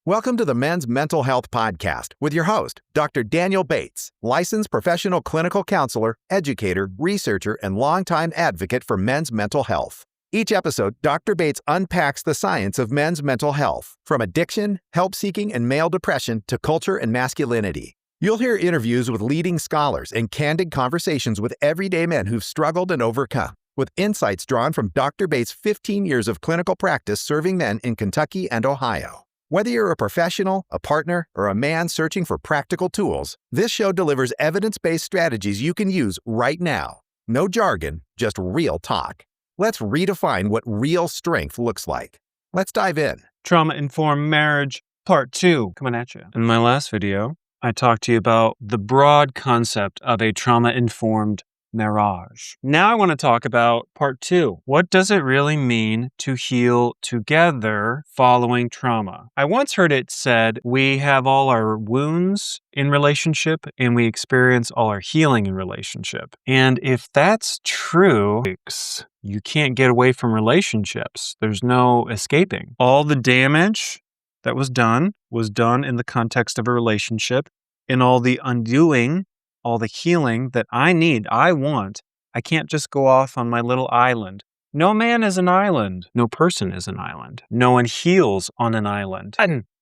Welcome to the Men's Mental Health Podcast with your host, Dr. Daniel Bates, licensed professional clinical counselor, educator, researcher, and longtime advocate for men's mental health. Each episode, Dr. Bates unpacks the science of men's mental health, from addiction, help-seeking, and male depression to culture and masculinity. You'll hear interviews with leading scholars and candid conversations with everyday men who've struggled and overcome, with insights drawn from Dr. Bates' 15 years of clinical practice serving men in Kentucky and Ohio. Whether you're a professional, a partner, or a man searching for practical tools, this show delivers evidence-based strategies you can use right now. No jargon, just real talk. Let's redefine what real strength looks like. Let's dive in. Trauma-Informed Marriage, Part 2, coming at you. In my last video, I talked to you about the broad concept of a trauma-informed marriage. Now I want to talk about Part 2. What does it really mean to heal together following trauma? I once heard it said, we have all our wounds in relationship and we experience all our healing in relationship. And if that's true, you can't get away from relationships. There's no escaping. All the damage that was done in the context of a relationship, and all the undoing, all the healing that I need, I want. I can't just go off on my little island. No man is an island. No person is an island. No one heals on an island.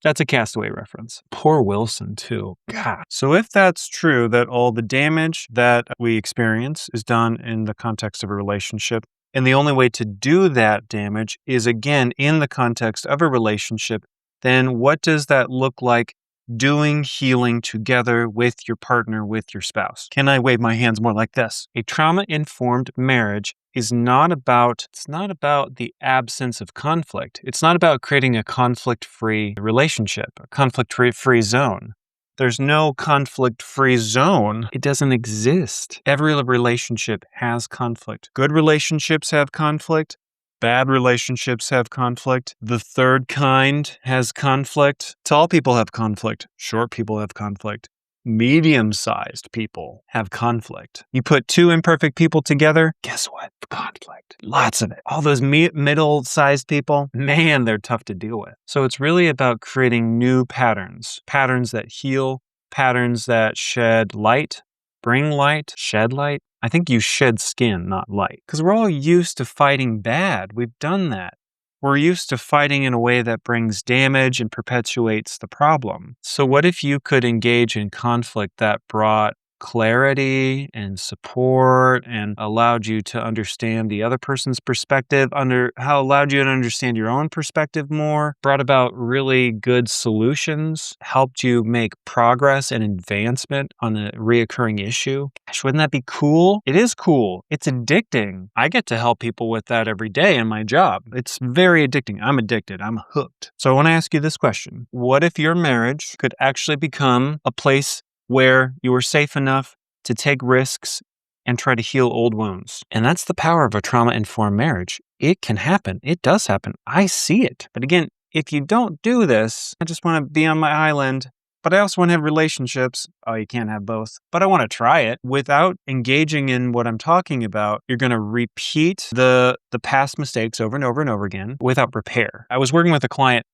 That's a Castaway reference. Poor Wilson, too. God. So if that's true, that all the damage that we experience is done in the context of a relationship, and the only way to do that damage is, again, in the context of a relationship, then what does that look like doing healing together with your partner, with your spouse? Can I wave my hands more like this? A trauma-informed marriage is not about the absence of conflict. It's not about creating a conflict-free relationship, a conflict-free zone. There's no conflict-free zone. It doesn't exist. Every relationship has conflict. Good relationships have conflict. Bad relationships have conflict. The third kind has conflict. Tall people have conflict. Short people have conflict. Medium-sized people have conflict. You put two imperfect people together, guess what? Conflict. Lots of it. All those middle-sized people, man, they're tough to deal with. So it's really about creating new patterns. Patterns that heal, patterns that shed light, bring light, shed light. I think you shed skin, not light. Because we're all used to fighting bad. We've done that. We're used to fighting in a way that brings damage and perpetuates the problem. So what if you could engage in conflict that brought clarity and support and allowed you to understand the other person's perspective, allowed you to understand your own perspective more, brought about really good solutions, helped you make progress and advancement on a reoccurring issue? Gosh, wouldn't that be cool? It is cool. It's addicting. I get to help people with that every day in my job. It's very addicting. I'm addicted. I'm hooked. So I want to ask you this question. What if your marriage could actually become a place where you were safe enough to take risks and try to heal old wounds? And that's the power of a trauma-informed marriage. It can happen. It does happen. I see it. But again, if you don't do this, I just want to be on my island, but I also want to have relationships. Oh, you can't have both. But I want to try it. Without engaging in what I'm talking about, you're going to repeat the past mistakes over and over and over again without repair. I was working with a client,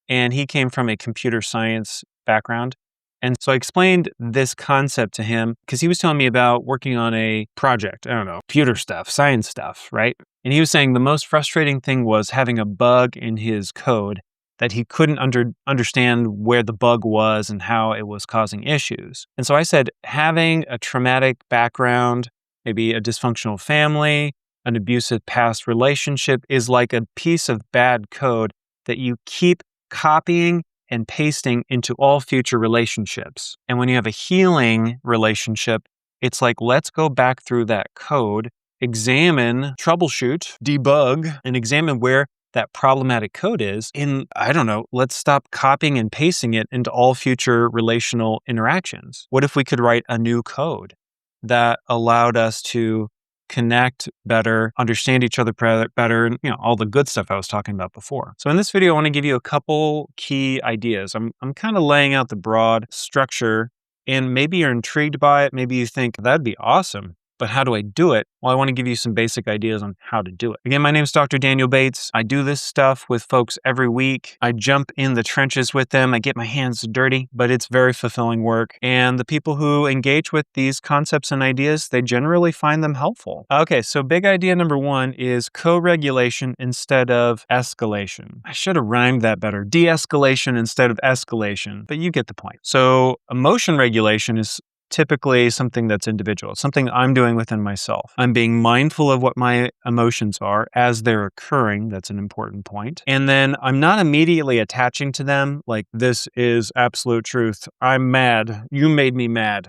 and he came from a computer science background. And so I explained this concept to him because he was telling me about working on a project, I don't know, computer stuff, science stuff, right? And he was saying the most frustrating thing was having a bug in his code that he couldn't understand where the bug was and how it was causing issues. And so I said, having a traumatic background, maybe a dysfunctional family, an abusive past relationship is like a piece of bad code that you keep copying and pasting into all future relationships. And when you have a healing relationship, it's like, let's go back through that code, examine, troubleshoot, debug, and examine where that problematic code is. Let's stop copying and pasting it into all future relational interactions. What if we could write a new code that allowed us to connect better, understand each other better, and all the good stuff I was talking about before. So in this video, I want to give you a couple key ideas. I'm kind of laying out the broad structure, and maybe you're intrigued by it. Maybe you think that'd be awesome. But how do I do it? Well, I want to give you some basic ideas on how to do it. Again, my name is Dr. Daniel Bates. I do this stuff with folks every week. I jump in the trenches with them. I get my hands dirty, but it's very fulfilling work. And the people who engage with these concepts and ideas, they generally find them helpful. Okay, so big idea number one is co-regulation instead of escalation. I should have rhymed that better. De-escalation instead of escalation, but you get the point. So emotion regulation is typically something that's individual, something I'm doing within myself. I'm being mindful of what my emotions are as they're occurring. That's an important point. And then I'm not immediately attaching to them like this is absolute truth. I'm mad. You made me mad.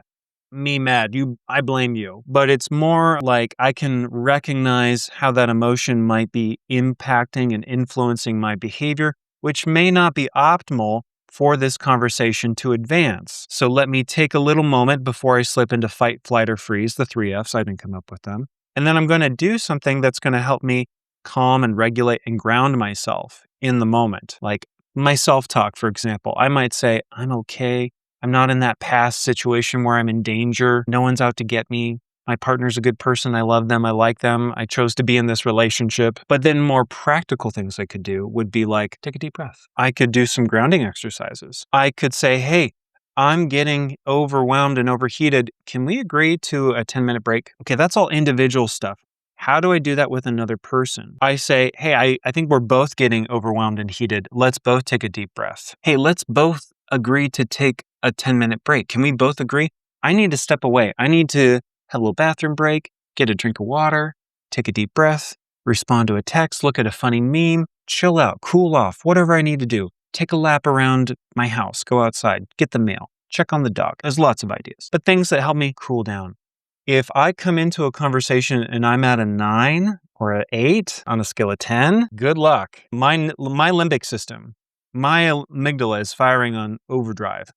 Me mad. I blame you. But it's more like I can recognize how that emotion might be impacting and influencing my behavior, which may not be optimal for this conversation to advance. So let me take a little moment before I slip into fight, flight, or freeze, the 3 Fs. I didn't come up with them. And then I'm going to do something that's going to help me calm and regulate and ground myself in the moment. Like my self-talk, for example. I might say, I'm okay. I'm not in that past situation where I'm in danger. No one's out to get me. My partner's a good person. I love them. I like them. I chose to be in this relationship. But then more practical things I could do would be like, take a deep breath. I could do some grounding exercises. I could say, hey, I'm getting overwhelmed and overheated. Can we agree to a 10-minute break? Okay, that's all individual stuff. How do I do that with another person? I say, hey, I think we're both getting overwhelmed and heated. Let's both take a deep breath. Hey, let's both agree to take a 10-minute break. Can we both agree? I need to step away. I need to have a little bathroom break, get a drink of water, take a deep breath, respond to a text, look at a funny meme, chill out, cool off, whatever I need to do. Take a lap around my house, go outside, get the mail, check on the dog. There's lots of ideas, but things that help me cool down. If I come into a conversation and I'm at a 9 or an 8 on a scale of 10, good luck. My limbic system, my amygdala is firing on overdrive.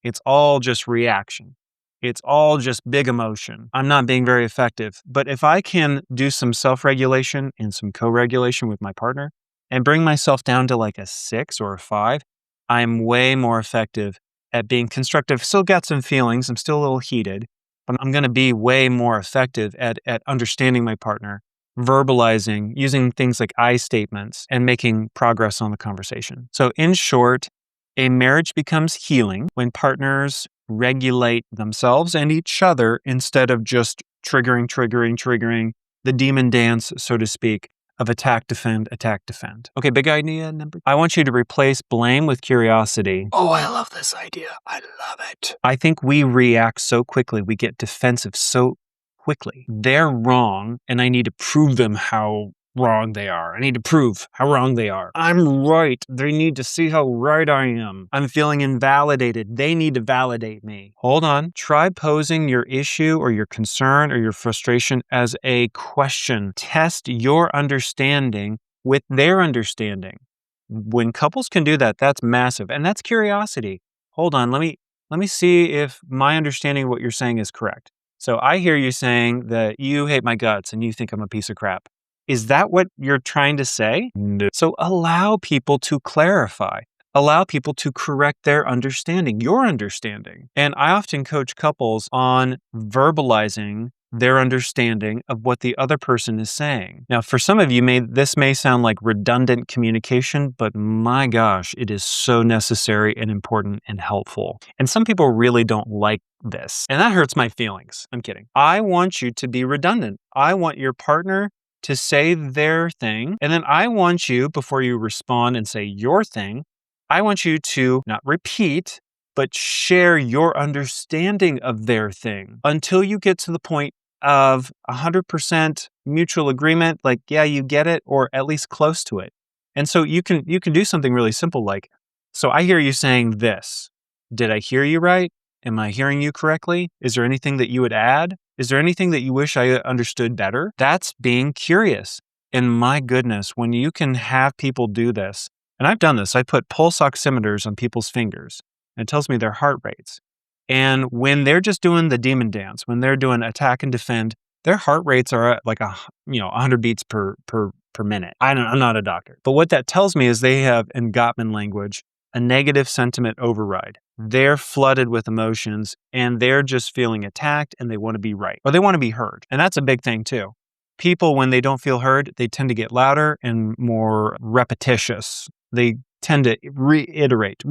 It's all just reaction. It's all just big emotion. I'm not being very effective. But if I can do some self-regulation and some co-regulation with my partner and bring myself down to like a 6 or a 5, I'm way more effective at being constructive. Still got some feelings. I'm still a little heated, but I'm going to be way more effective at understanding my partner, verbalizing, using things like I statements, and making progress on the conversation. So in short, a marriage becomes healing when partners regulate themselves and each other instead of just triggering the demon dance, so to speak, of attack, defend, attack, defend. Okay, big idea number. I want you to replace blame with curiosity. Oh, I love this idea. I love it. I think we react so quickly. We get defensive so quickly. They're wrong, and I need to prove them how wrong they are. I need to prove how wrong they are. I'm right. They need to see how right I am. I'm feeling invalidated. They need to validate me. Hold on. Try posing your issue or your concern or your frustration as a question. Test your understanding with their understanding. When couples can do that, that's massive. And that's curiosity. Hold on. Let me see if my understanding of what you're saying is correct. So I hear you saying that you hate my guts and you think I'm a piece of crap. Is that what you're trying to say? No. So allow people to clarify. Allow people to correct their understanding, your understanding. And I often coach couples on verbalizing their understanding of what the other person is saying. Now, for some of you, this may sound like redundant communication, but my gosh, it is so necessary and important and helpful. And some people really don't like this. And that hurts my feelings. I'm kidding. I want you to be redundant. I want your partner to say their thing. And then I want you, before you respond and say your thing, I want you to not repeat, but share your understanding of their thing until you get to the point of 100% mutual agreement, like, yeah, you get it, or at least close to it. And so you can do something really simple like, so I hear you saying this. Did I hear you right? Am I hearing you correctly? Is there anything that you would add? Is there anything that you wish I understood better? That's being curious. And my goodness, when you can have people do this, and I've done this, I put pulse oximeters on people's fingers, and it tells me their heart rates. And when they're just doing the demon dance, when they're doing attack and defend, their heart rates are at like 100 beats per minute. I'm not a doctor. But what that tells me is they have, in Gottman language, a negative sentiment override. they're flooded with emotions and they're just feeling attacked and they want to be right or they want to be heard. And that's a big thing too. People, when they don't feel heard, they tend to get louder and more repetitious. They tend to reiterate.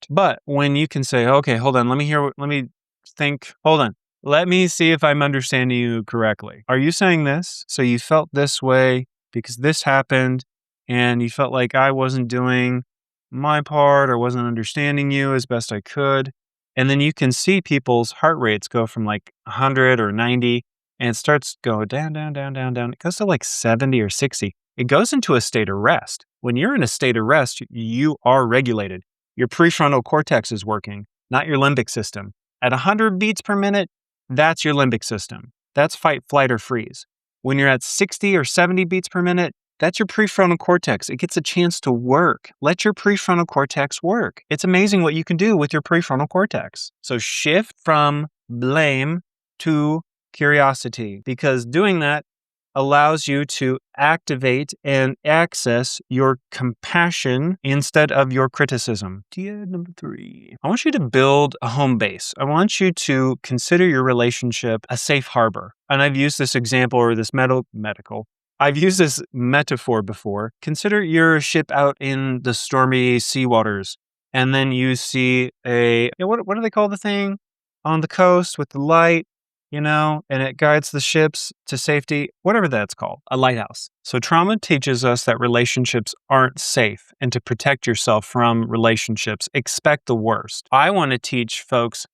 But when you can say, okay, hold on, let me think, hold on. Let me see if I'm understanding you correctly. Are you saying this? So you felt this way because this happened and you felt like I wasn't doing my part or wasn't understanding you as best I could. And then you can see people's heart rates go from like 100 or 90 and it starts go down. It goes to like 70 or 60. It goes into a state of rest. When you're in a state of rest, you are regulated. Your prefrontal cortex is working, not your limbic system. At 100 beats per minute, that's your limbic system. That's fight, flight, or freeze. When you're at 60 or 70 beats per minute, that's your prefrontal cortex. It gets a chance to work. Let your prefrontal cortex work. It's amazing what you can do with your prefrontal cortex. So shift from blame to curiosity, because doing that allows you to activate and access your compassion instead of your criticism. Idea number 3. I want you to build a home base. I want you to consider your relationship a safe harbor. And I've used this example or this I've used this metaphor before. Consider you're a ship out in the stormy sea waters, and then you see what do they call the thing on the coast with the light? And it guides the ships to safety, whatever that's called, a lighthouse. So trauma teaches us that relationships aren't safe, and to protect yourself from relationships, expect the worst. I want to teach folks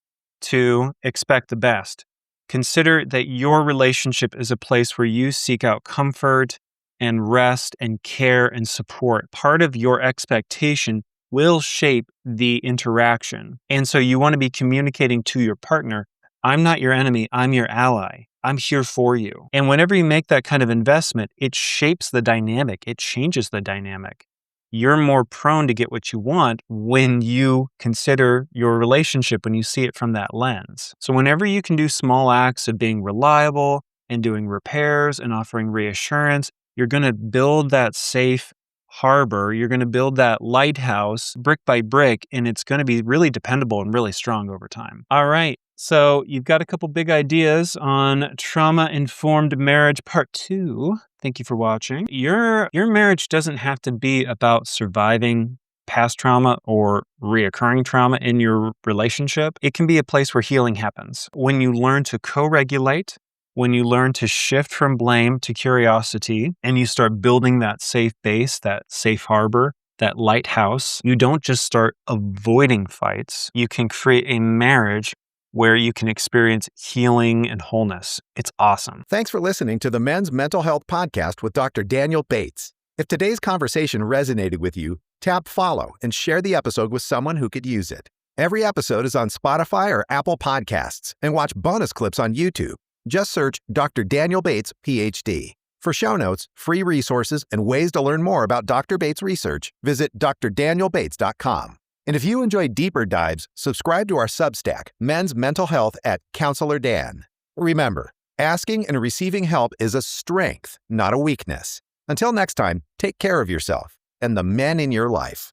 to expect the best. Consider that your relationship is a place where you seek out comfort and rest and care and support. Part of your expectation will shape the interaction. And so you want to be communicating to your partner, I'm not your enemy, I'm your ally. I'm here for you. And whenever you make that kind of investment, it shapes the dynamic. It changes the dynamic. You're more prone to get what you want when you consider your relationship, when you see it from that lens. So whenever you can do small acts of being reliable and doing repairs and offering reassurance, you're going to build that safe harbor. You're going to build that lighthouse brick by brick, and it's going to be really dependable and really strong over time. All right. So you've got a couple big ideas on trauma-informed marriage part 2. Thank you for watching. Your marriage doesn't have to be about surviving past trauma or reoccurring trauma in your relationship. It can be a place where healing happens. When you learn to co-regulate, when you learn to shift from blame to curiosity, and you start building that safe base, that safe harbor, that lighthouse, you don't just start avoiding fights. You can create a marriage where you can experience healing and wholeness. It's awesome. Thanks for listening to the Men's Mental Health Podcast with Dr. Daniel Bates. If today's conversation resonated with you, tap follow and share the episode with someone who could use it. Every episode is on Spotify or Apple Podcasts, and watch bonus clips on YouTube. Just search Dr. Daniel Bates, PhD. For show notes, free resources, and ways to learn more about Dr. Bates' research, visit drdanielbates.com. And if you enjoy deeper dives, subscribe to our Substack, Men's Mental Health at Counselor Dan. Remember, asking and receiving help is a strength, not a weakness. Until next time, take care of yourself and the men in your life.